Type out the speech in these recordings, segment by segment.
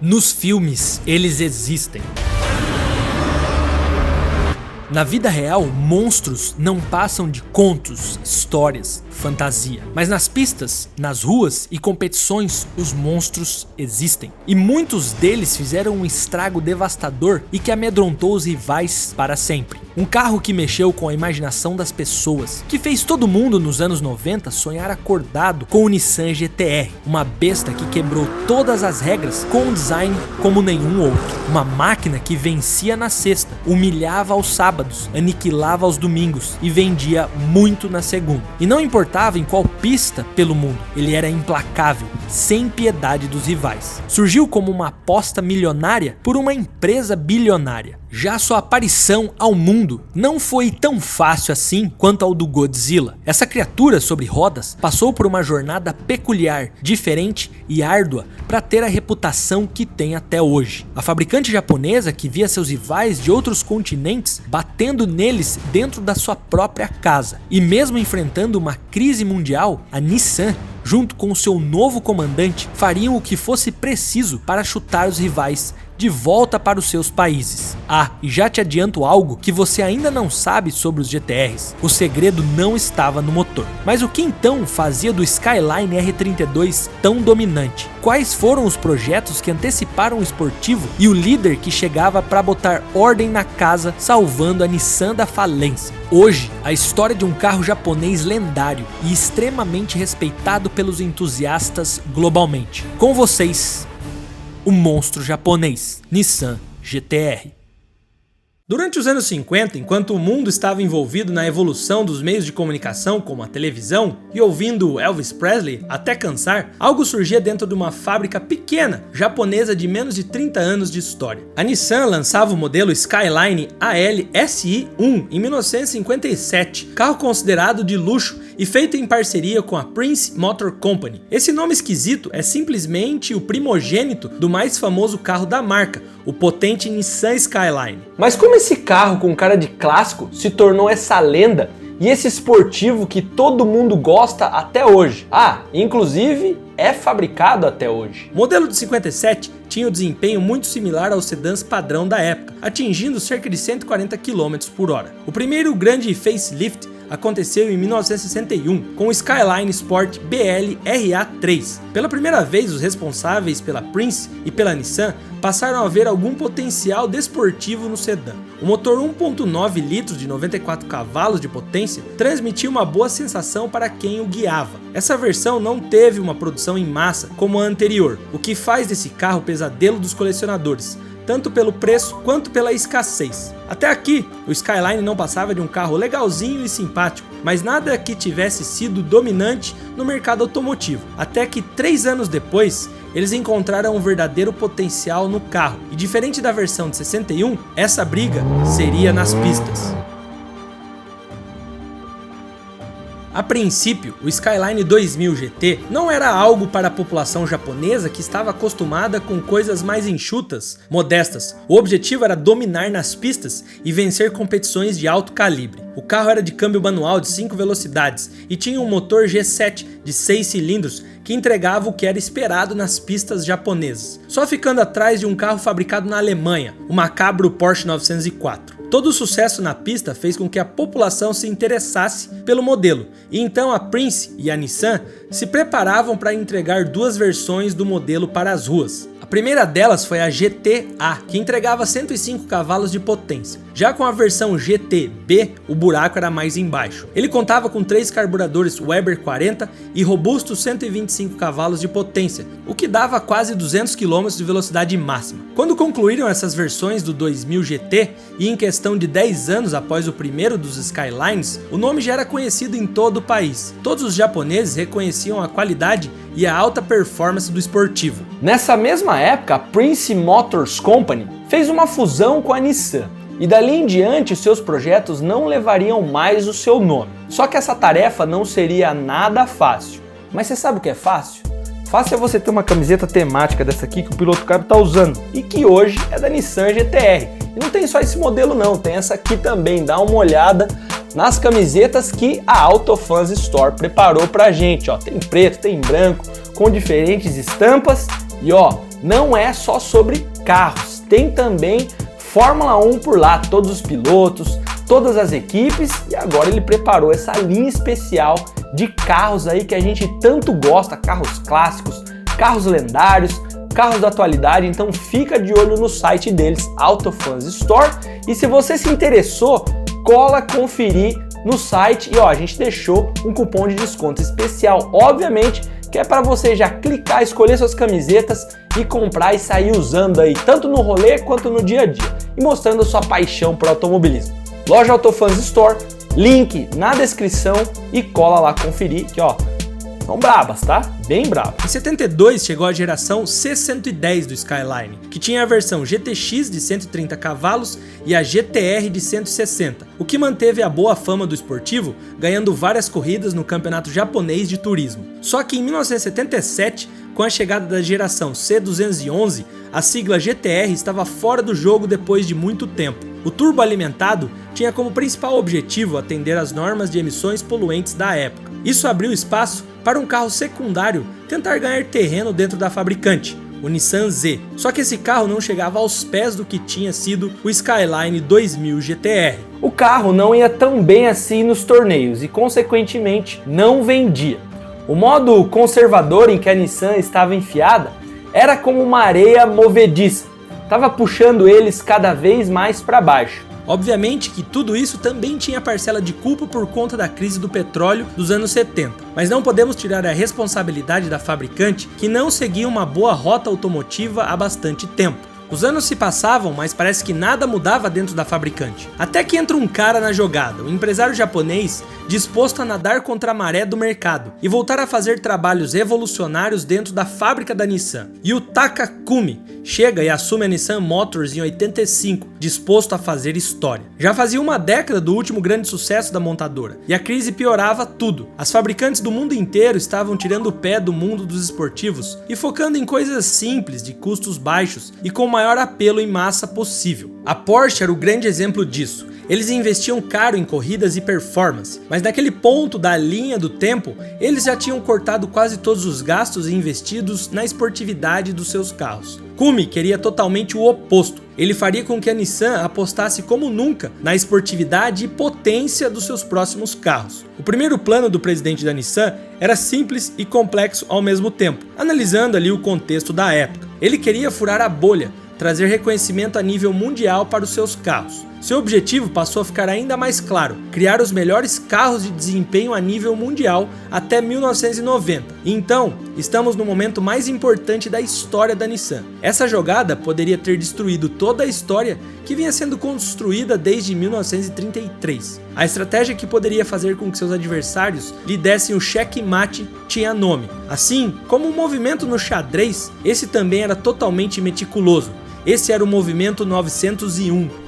Nos filmes, eles existem. Na vida real, monstros não passam de contos, histórias, fantasia. Mas nas pistas, nas ruas e competições, os monstros existem. E muitos deles fizeram um estrago devastador e que amedrontou os rivais para sempre. Um carro que mexeu com a imaginação das pessoas, que fez todo mundo nos anos 90 sonhar acordado com o Nissan GT-R. Uma besta que quebrou todas as regras com um design como nenhum outro. Uma máquina que vencia na sexta, humilhava aos sábados, aniquilava aos domingos e vendia muito na segunda. E não importava em qual pista pelo mundo, ele era implacável, sem piedade dos rivais. Surgiu como uma aposta milionária por uma empresa bilionária. Já sua aparição ao mundo não foi tão fácil assim quanto ao do Godzilla. Essa criatura sobre rodas passou por uma jornada peculiar, diferente e árdua para ter a reputação que tem até hoje. A fabricante japonesa que via seus rivais de outros continentes batendo neles dentro da sua própria casa. E mesmo enfrentando uma crise mundial, a Nissan, junto com seu novo comandante, fariam o que fosse preciso para chutar os rivais de volta para os seus países. Ah, e já te adianto algo que você ainda não sabe sobre os GT-Rs. O segredo não estava no motor. Mas o que então fazia do Skyline R32 tão dominante? Quais foram os projetos que anteciparam o esportivo e o líder que chegava para botar ordem na casa, salvando a Nissan da falência? Hoje, a história de um carro japonês lendário e extremamente respeitado pelos entusiastas globalmente. Com vocês, o monstro japonês, Nissan GT-R. Durante os anos 50, enquanto o mundo estava envolvido na evolução dos meios de comunicação como a televisão e ouvindo Elvis Presley até cansar, algo surgia dentro de uma fábrica pequena, japonesa de menos de 30 anos de história. A Nissan lançava o modelo Skyline AL-SI-1 em 1957, carro considerado de luxo e feito em parceria com a Prince Motor Company. Esse nome esquisito é simplesmente o primogênito do mais famoso carro da marca, o potente Nissan Skyline. Mas como esse carro com cara de clássico se tornou essa lenda e esse esportivo que todo mundo gosta até hoje? Ah, inclusive é fabricado até hoje. O modelo de 57 tinha um desempenho muito similar aos sedãs padrão da época, atingindo cerca de 140 km por hora. O primeiro grande facelift aconteceu em 1961 com o Skyline Sport BL RA3. Pela primeira vez, os responsáveis pela Prince e pela Nissan passaram a ver algum potencial desportivo no sedã. O motor 1.9 litros de 94 cavalos de potência transmitia uma boa sensação para quem o guiava. Essa versão não teve uma produção em massa como a anterior, o que faz desse carro o pesadelo dos colecionadores, tanto pelo preço quanto pela escassez. Até aqui, o Skyline não passava de um carro legalzinho e simpático, mas nada que tivesse sido dominante no mercado automotivo. Até que 3 anos depois, eles encontraram um verdadeiro potencial no carro. E diferente da versão de 61, essa briga seria nas pistas. A princípio, o Skyline 2000 GT não era algo para a população japonesa que estava acostumada com coisas mais enxutas, modestas. O objetivo era dominar nas pistas e vencer competições de alto calibre. O carro era de câmbio manual de 5 velocidades e tinha um motor G7 de 6 cilindros que entregava o que era esperado nas pistas japonesas, só ficando atrás de um carro fabricado na Alemanha, o macabro Porsche 904. Todo o sucesso na pista fez com que a população se interessasse pelo modelo, e então a Prince e a Nissan se preparavam para entregar 2 versões do modelo para as ruas. A primeira delas foi a GT-A, que entregava 105 cavalos de potência. Já com a versão GT-B, o buraco era mais embaixo. Ele contava com 3 carburadores Weber 40 e robustos 125 cavalos de potência, o que dava quase 200 km de velocidade máxima. Quando concluíram essas versões do 2000 GT, e em questão de 10 anos após o primeiro dos Skylines, o nome já era conhecido em todo o país. Todos os japoneses reconheciam a qualidade e a alta performance do esportivo. Nessa mesma época, a Prince Motors Company fez uma fusão com a Nissan, e dali em diante seus projetos não levariam mais o seu nome. Só que essa tarefa não seria nada fácil. Mas você sabe o que é fácil? Fácil é você ter uma camiseta temática dessa aqui que o Piloto Caro está usando e que hoje é da Nissan GT-R. E não tem só esse modelo não, tem essa aqui também. Dá uma olhada nas camisetas que a Autofans Store preparou pra gente, ó. Tem preto, tem branco, com diferentes estampas e ó, não é só sobre carros, tem também Fórmula 1 por lá, todos os pilotos, todas as equipes, e agora ele preparou essa linha especial de carros aí que a gente tanto gosta, carros clássicos, carros lendários, carros da atualidade. Então fica de olho no site deles, Autofans Store, e se você se interessou, cola conferir no site e ó, a gente deixou um cupom de desconto especial, obviamente, que é para você já clicar, escolher suas camisetas e comprar e sair usando aí, tanto no rolê quanto no dia a dia, e mostrando a sua paixão por automobilismo. Loja Autofans Store, link na descrição e cola lá conferir que ó, são brabas, tá? Bem brabas. Em 72 chegou a geração C110 do Skyline, que tinha a versão GTX de 130 cavalos e a GTR de 160, o que manteve a boa fama do esportivo, ganhando várias corridas no campeonato japonês de turismo. Só que em 1977, com a chegada da geração C211, a sigla GTR estava fora do jogo depois de muito tempo. O turbo alimentado tinha como principal objetivo atender às normas de emissões poluentes da época. Isso abriu espaço para um carro secundário tentar ganhar terreno dentro da fabricante, o Nissan Z. Só que esse carro não chegava aos pés do que tinha sido o Skyline 2000 GTR. O carro não ia tão bem assim nos torneios e, consequentemente, não vendia. O modo conservador em que a Nissan estava enfiada era como uma areia movediça, estava puxando eles cada vez mais para baixo. Obviamente que tudo isso também tinha parcela de culpa por conta da crise do petróleo dos anos 70, mas não podemos tirar a responsabilidade da fabricante, que não seguia uma boa rota automotiva há bastante tempo. Os anos se passavam, mas parece que nada mudava dentro da fabricante. Até que entra um cara na jogada, um empresário japonês disposto a nadar contra a maré do mercado e voltar a fazer trabalhos revolucionários dentro da fábrica da Nissan. Yutaka Kumi chega e assume a Nissan Motors em 85, disposto a fazer história. Já fazia uma década do último grande sucesso da montadora, e a crise piorava tudo. As fabricantes do mundo inteiro estavam tirando o pé do mundo dos esportivos e focando em coisas simples, de custos baixos e com o maior apelo em massa possível. A Porsche era o grande exemplo disso. Eles investiam caro em corridas e performance, mas naquele ponto da linha do tempo, eles já tinham cortado quase todos os gastos investidos na esportividade dos seus carros. Kumi queria totalmente o oposto. Ele faria com que a Nissan apostasse como nunca na esportividade e potência dos seus próximos carros. O primeiro plano do presidente da Nissan era simples e complexo ao mesmo tempo, analisando ali o contexto da época. Ele queria furar a bolha, trazer reconhecimento a nível mundial para os seus carros. Seu objetivo passou a ficar ainda mais claro: criar os melhores carros de desempenho a nível mundial até 1990. Então, estamos no momento mais importante da história da Nissan. Essa jogada poderia ter destruído toda a história que vinha sendo construída desde 1933. A estratégia que poderia fazer com que seus adversários lhe dessem o checkmate tinha nome. Assim como o movimento no xadrez, esse também era totalmente meticuloso. Esse era o movimento 901.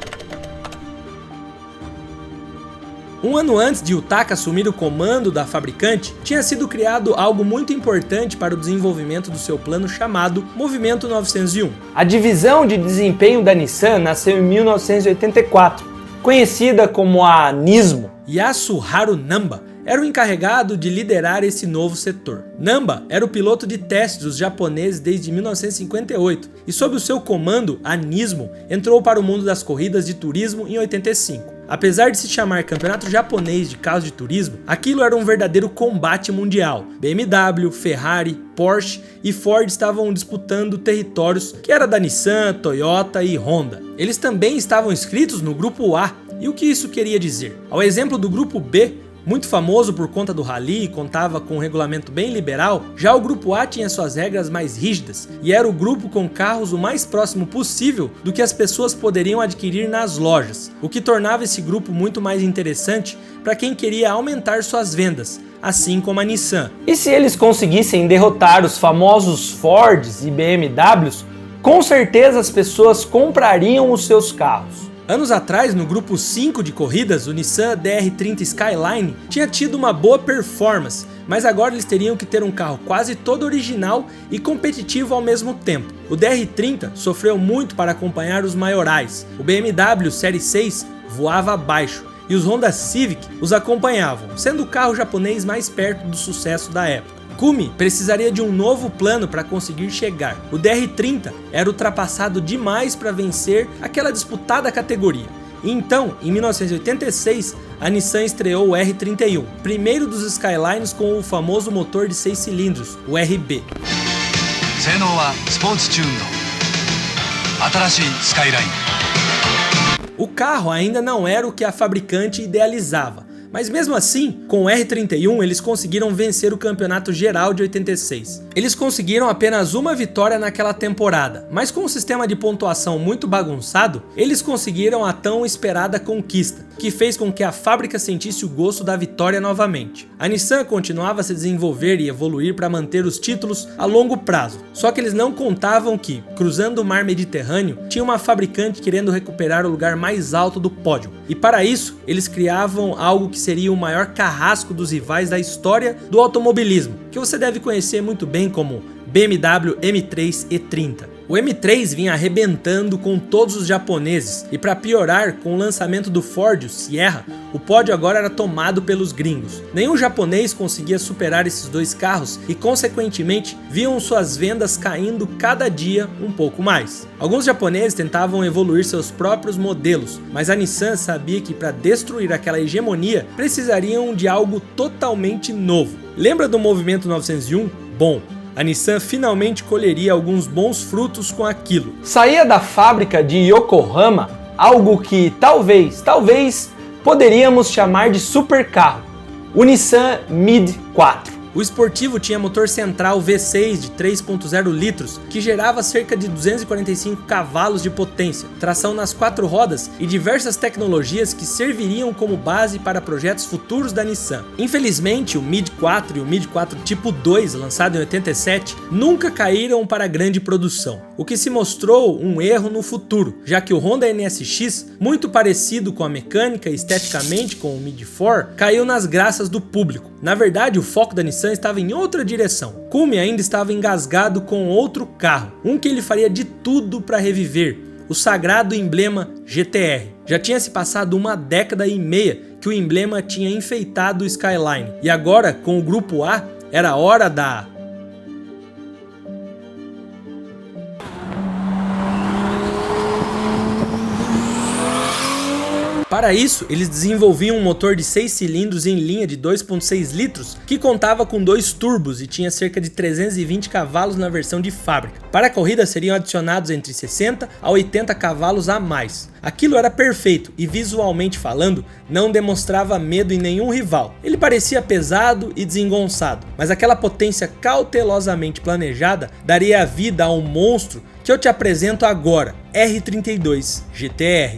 Um ano antes de Yutaka assumir o comando da fabricante, tinha sido criado algo muito importante para o desenvolvimento do seu plano chamado Movimento 901. A divisão de desempenho da Nissan nasceu em 1984, conhecida como a Nismo. Yasuharu Namba era o encarregado de liderar esse novo setor. Namba era o piloto de testes dos japoneses desde 1958 e sob o seu comando, a Nismo entrou para o mundo das corridas de turismo em 85. Apesar de se chamar Campeonato Japonês de Carros de Turismo, aquilo era um verdadeiro combate mundial. BMW, Ferrari, Porsche e Ford estavam disputando territórios que era da Nissan, Toyota e Honda. Eles também estavam inscritos no Grupo A. E o que isso queria dizer? Ao exemplo do Grupo B, muito famoso por conta do rally e contava com um regulamento bem liberal, já o Grupo A tinha suas regras mais rígidas e era o grupo com carros o mais próximo possível do que as pessoas poderiam adquirir nas lojas, o que tornava esse grupo muito mais interessante para quem queria aumentar suas vendas, assim como a Nissan. E se eles conseguissem derrotar os famosos Fords e BMWs, com certeza as pessoas comprariam os seus carros. Anos atrás, no grupo 5 de corridas, o Nissan DR30 Skyline tinha tido uma boa performance, mas agora eles teriam que ter um carro quase todo original e competitivo ao mesmo tempo. O DR30 sofreu muito para acompanhar os maiorais, o BMW Série 6 voava abaixo e os Honda Civic os acompanhavam, sendo o carro japonês mais perto do sucesso da época. Kumi precisaria de um novo plano para conseguir chegar. O DR-30 era ultrapassado demais para vencer aquela disputada categoria. E então, em 1986, a Nissan estreou o R31, primeiro dos Skylines com o famoso motor de 6 cilindros, o RB. O carro ainda não era o que a fabricante idealizava, mas mesmo assim, com o R31 eles conseguiram vencer o campeonato geral de 86. Eles conseguiram apenas uma vitória naquela temporada, mas com um sistema de pontuação muito bagunçado, eles conseguiram a tão esperada conquista, que fez com que a fábrica sentisse o gosto da vitória novamente. A Nissan continuava a se desenvolver e evoluir para manter os títulos a longo prazo, só que eles não contavam que, cruzando o mar Mediterrâneo, tinha uma fabricante querendo recuperar o lugar mais alto do pódio, e para isso, eles criavam algo que seria o maior carrasco dos rivais da história do automobilismo, que você deve conhecer muito bem como BMW M3 E30. O M3 vinha arrebentando com todos os japoneses e, para piorar, com o lançamento do Ford, o Sierra, o pódio agora era tomado pelos gringos. Nenhum japonês conseguia superar esses dois carros e, consequentemente, viam suas vendas caindo cada dia um pouco mais. Alguns japoneses tentavam evoluir seus próprios modelos, mas a Nissan sabia que para destruir aquela hegemonia precisariam de algo totalmente novo. Lembra do movimento 901? Bom, a Nissan finalmente colheria alguns bons frutos com aquilo. Saía da fábrica de Yokohama algo que talvez poderíamos chamar de supercarro, o Nissan Mid 4. O esportivo tinha motor central V6 de 3.0 litros, que gerava cerca de 245 cavalos de potência, tração nas 4 rodas e diversas tecnologias que serviriam como base para projetos futuros da Nissan. Infelizmente, o Mid 4 e o Mid 4 Tipo 2, lançado em 87, nunca caíram para grande produção, o que se mostrou um erro no futuro, já que o Honda NSX, muito parecido com a mecânica e esteticamente com o Mid 4, caiu nas graças do público. Na verdade, o foco da Nissan estava em outra direção. Kumi ainda estava engasgado com outro carro, um que ele faria de tudo para reviver, o sagrado emblema GTR. Já tinha se passado 1 década e meia que o emblema tinha enfeitado o Skyline, e agora, com o Grupo A, era hora da... Para isso, eles desenvolviam um motor de 6 cilindros em linha de 2.6 litros que contava com 2 turbos e tinha cerca de 320 cavalos na versão de fábrica. Para a corrida seriam adicionados entre 60 a 80 cavalos a mais. Aquilo era perfeito e, visualmente falando, não demonstrava medo em nenhum rival. Ele parecia pesado e desengonçado, mas aquela potência cautelosamente planejada daria vida a um monstro que eu te apresento agora, R32 GTR.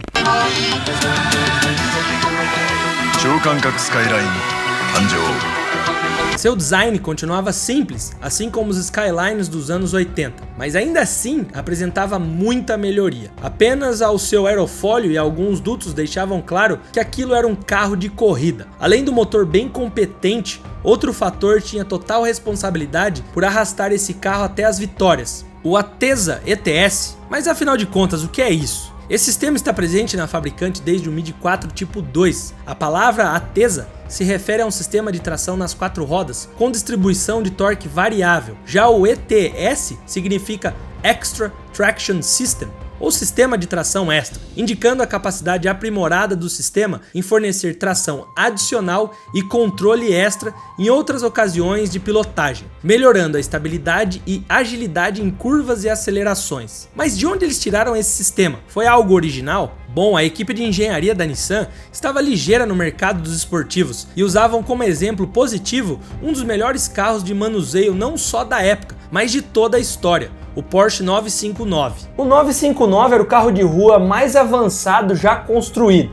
Seu design continuava simples, assim como os Skylines dos anos 80, mas ainda assim apresentava muita melhoria. Apenas ao seu aerofólio e alguns dutos deixavam claro que aquilo era um carro de corrida. Além do motor bem competente, outro fator tinha total responsabilidade por arrastar esse carro até as vitórias: o Ateza ETS. Mas afinal de contas, o que é isso? Esse sistema está presente na fabricante desde o Mid 4 Tipo 2. A palavra Ateza se refere a um sistema de tração nas 4 rodas com distribuição de torque variável. Já o ETS significa Extra Traction System, ou sistema de tração extra, indicando a capacidade aprimorada do sistema em fornecer tração adicional e controle extra em outras ocasiões de pilotagem, melhorando a estabilidade e agilidade em curvas e acelerações. Mas de onde eles tiraram esse sistema? Foi algo original? Bom, a equipe de engenharia da Nissan estava ligeira no mercado dos esportivos e usavam como exemplo positivo um dos melhores carros de manuseio não só da época, mas de toda a história, o Porsche 959. O 959 era o carro de rua mais avançado já construído.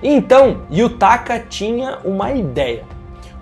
Então, Yutaka tinha uma ideia: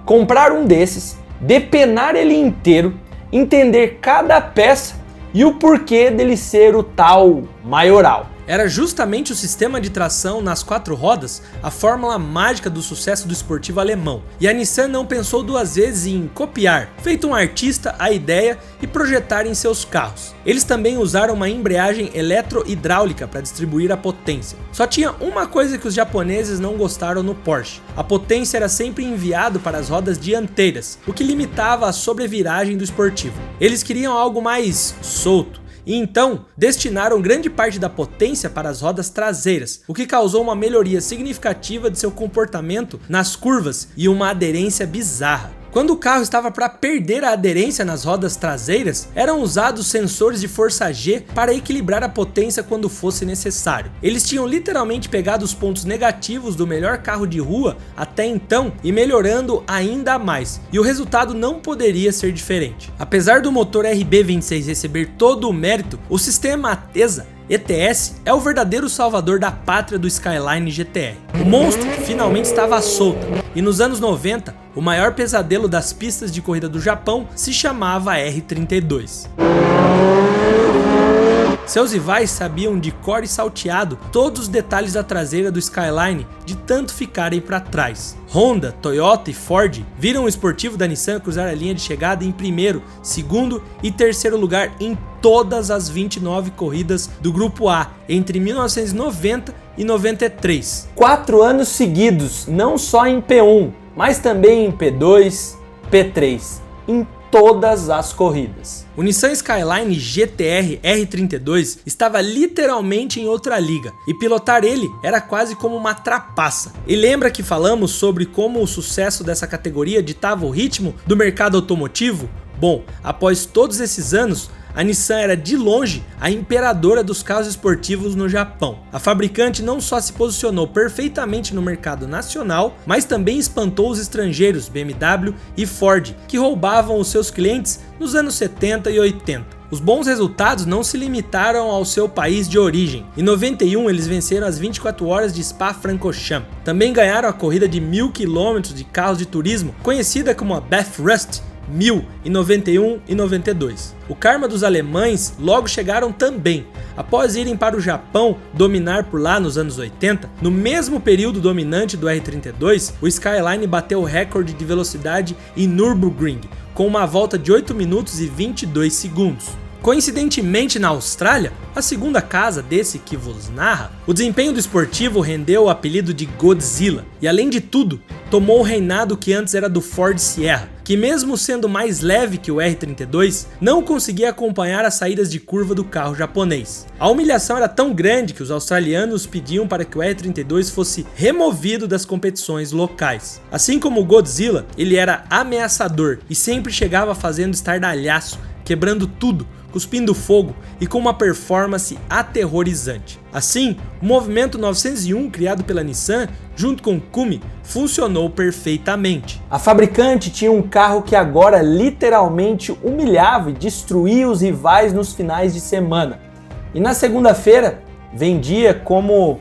comprar um desses, depenar ele inteiro, entender cada peça e o porquê dele ser o tal maioral. Era justamente o sistema de tração nas 4 rodas a fórmula mágica do sucesso do esportivo alemão, e a Nissan não pensou duas vezes em copiar, feito um artista, a ideia e projetar em seus carros. Eles também usaram uma embreagem eletro-hidráulica para distribuir a potência. Só tinha uma coisa que os japoneses não gostaram no Porsche: a potência era sempre enviado para as rodas dianteiras, o que limitava a sobreviragem do esportivo. Eles queriam algo mais solto, e então destinaram grande parte da potência para as rodas traseiras, o que causou uma melhoria significativa de seu comportamento nas curvas e uma aderência bizarra. Quando o carro estava para perder a aderência nas rodas traseiras, eram usados sensores de força G para equilibrar a potência quando fosse necessário. Eles tinham literalmente pegado os pontos negativos do melhor carro de rua até então e melhorando ainda mais, e o resultado não poderia ser diferente. Apesar do motor RB26 receber todo o mérito, o sistema Atesa ETS é o verdadeiro salvador da pátria do Skyline GTR. O monstro finalmente estava solto, e nos anos 90, o maior pesadelo das pistas de corrida do Japão se chamava R32. Seus rivais sabiam de cor e salteado todos os detalhes da traseira do Skyline, de tanto ficarem para trás. Honda, Toyota e Ford viram o esportivo da Nissan cruzar a linha de chegada em primeiro, segundo e terceiro lugar em todas as 29 corridas do Grupo A entre 1990 e 93. 4 anos seguidos, não só em P1, mas também em P2, P3, em todas as corridas. O Nissan Skyline GT-R R32 estava literalmente em outra liga, e pilotar ele era quase como uma trapaça. E lembra que falamos sobre como o sucesso dessa categoria ditava o ritmo do mercado automotivo? Bom, após todos esses anos, a Nissan era de longe a imperadora dos carros esportivos no Japão. A fabricante não só se posicionou perfeitamente no mercado nacional, mas também espantou os estrangeiros BMW e Ford, que roubavam os seus clientes nos anos 70 e 80. Os bons resultados não se limitaram ao seu país de origem. Em 91 eles venceram as 24 horas de Spa-Francorchamps. Também ganharam a corrida de 1000 km de carros de turismo, conhecida como a Bathurst 1000 em 91 e 92. O karma dos alemães logo chegaram também. Após irem para o Japão dominar por lá nos anos 80, no mesmo período dominante do R32, o Skyline bateu o recorde de velocidade em Nürburgring, com uma volta de 8 minutos e 22 segundos. Coincidentemente, na Austrália, a segunda casa desse que vos narra, o desempenho do esportivo rendeu o apelido de Godzilla, e além de tudo, tomou o reinado que antes era do Ford Sierra, que mesmo sendo mais leve que o R32, não conseguia acompanhar as saídas de curva do carro japonês. A humilhação era tão grande que os australianos pediam para que o R32 fosse removido das competições locais. Assim como o Godzilla, ele era ameaçador e sempre chegava fazendo estardalhaço, quebrando tudo, cuspindo fogo e com uma performance aterrorizante. Assim, o movimento 901 criado pela Nissan, junto com o Kumi, funcionou perfeitamente. A fabricante tinha um carro que agora literalmente humilhava e destruía os rivais nos finais de semana. E na segunda-feira, vendia como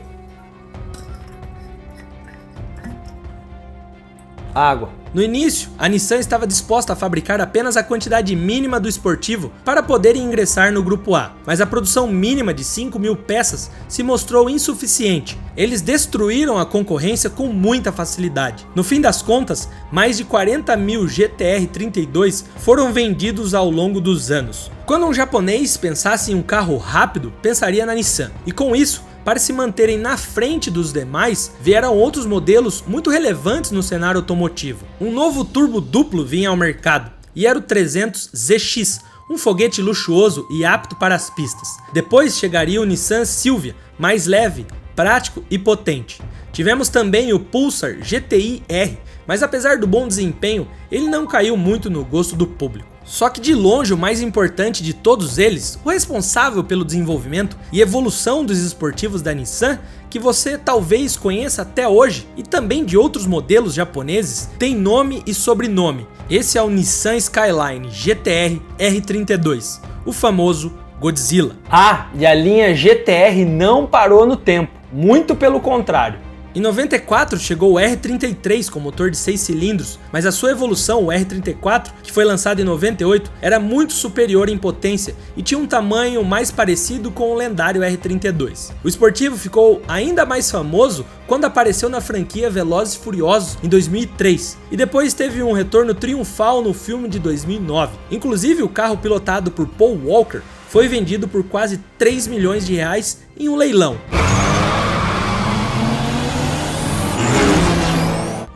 água. No início, a Nissan estava disposta a fabricar apenas a quantidade mínima do esportivo para poder ingressar no Grupo A, mas a produção mínima de 5.000 peças se mostrou insuficiente. Eles destruíram a concorrência com muita facilidade. No fim das contas, mais de 40.000 GT-R 32 foram vendidos ao longo dos anos. Quando um japonês pensasse em um carro rápido, pensaria na Nissan, e com isso, para se manterem na frente dos demais, vieram outros modelos muito relevantes no cenário automotivo. Um novo turbo duplo vinha ao mercado, e era o 300 ZX, um foguete luxuoso e apto para as pistas. Depois chegaria o Nissan Silvia, mais leve, prático e potente. Tivemos também o Pulsar GTI-R, mas apesar do bom desempenho, ele não caiu muito no gosto do público. Só que de longe o mais importante de todos eles, o responsável pelo desenvolvimento e evolução dos esportivos da Nissan, que você talvez conheça até hoje, e também de outros modelos japoneses, tem nome e sobrenome. Esse é o Nissan Skyline GT-R R32, o famoso Godzilla. Ah, e a linha GT-R não parou no tempo, muito pelo contrário. Em 94 chegou o R33 com motor de 6 cilindros, mas a sua evolução, o R34, que foi lançado em 98, era muito superior em potência e tinha um tamanho mais parecido com o lendário R32. O esportivo ficou ainda mais famoso quando apareceu na franquia Velozes e Furiosos em 2003 e depois teve um retorno triunfal no filme de 2009. Inclusive, o carro pilotado por Paul Walker foi vendido por quase 3 milhões de reais em um leilão.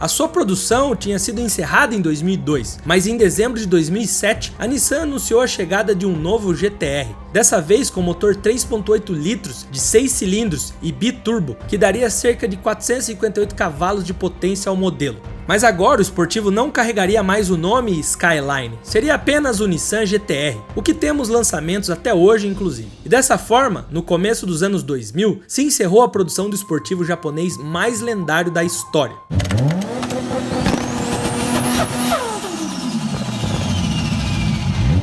A sua produção tinha sido encerrada em 2002, mas em dezembro de 2007, a Nissan anunciou a chegada de um novo GT-R, dessa vez com motor 3.8 litros de 6 cilindros e biturbo, que daria cerca de 458 cavalos de potência ao modelo. Mas agora o esportivo não carregaria mais o nome Skyline, seria apenas o Nissan GT-R, o que temos lançamentos até hoje inclusive. E dessa forma, no começo dos anos 2000, se encerrou a produção do esportivo japonês mais lendário da história.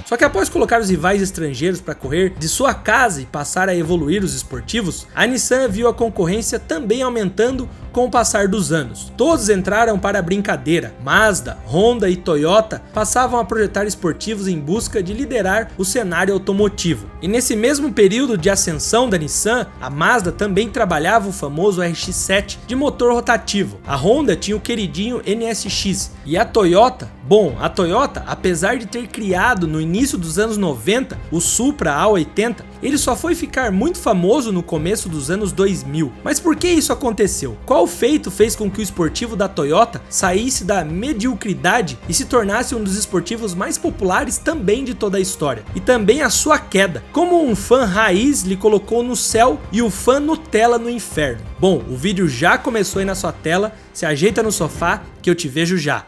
Só que após colocar os rivais estrangeiros para correr de sua casa e passar a evoluir os esportivos, a Nissan viu a concorrência também aumentando com o passar dos anos. Todos entraram para a brincadeira. Mazda, Honda e Toyota passavam a projetar esportivos em busca de liderar o cenário automotivo. E nesse mesmo período de ascensão da Nissan, a Mazda também trabalhava o famoso RX-7 de motor rotativo. A Honda tinha o queridinho NSX e a Toyota, apesar de ter criado no início dos anos 90 o Supra A80, ele só foi ficar muito famoso no começo dos anos 2000. Mas por que isso aconteceu? Qual feito fez com que o esportivo da Toyota saísse da mediocridade e se tornasse um dos esportivos mais populares também de toda a história? E também a sua queda, como um fã raiz lhe colocou no céu e o fã Nutella no inferno. Bom, o vídeo já começou aí na sua tela, se ajeita no sofá que eu te vejo já.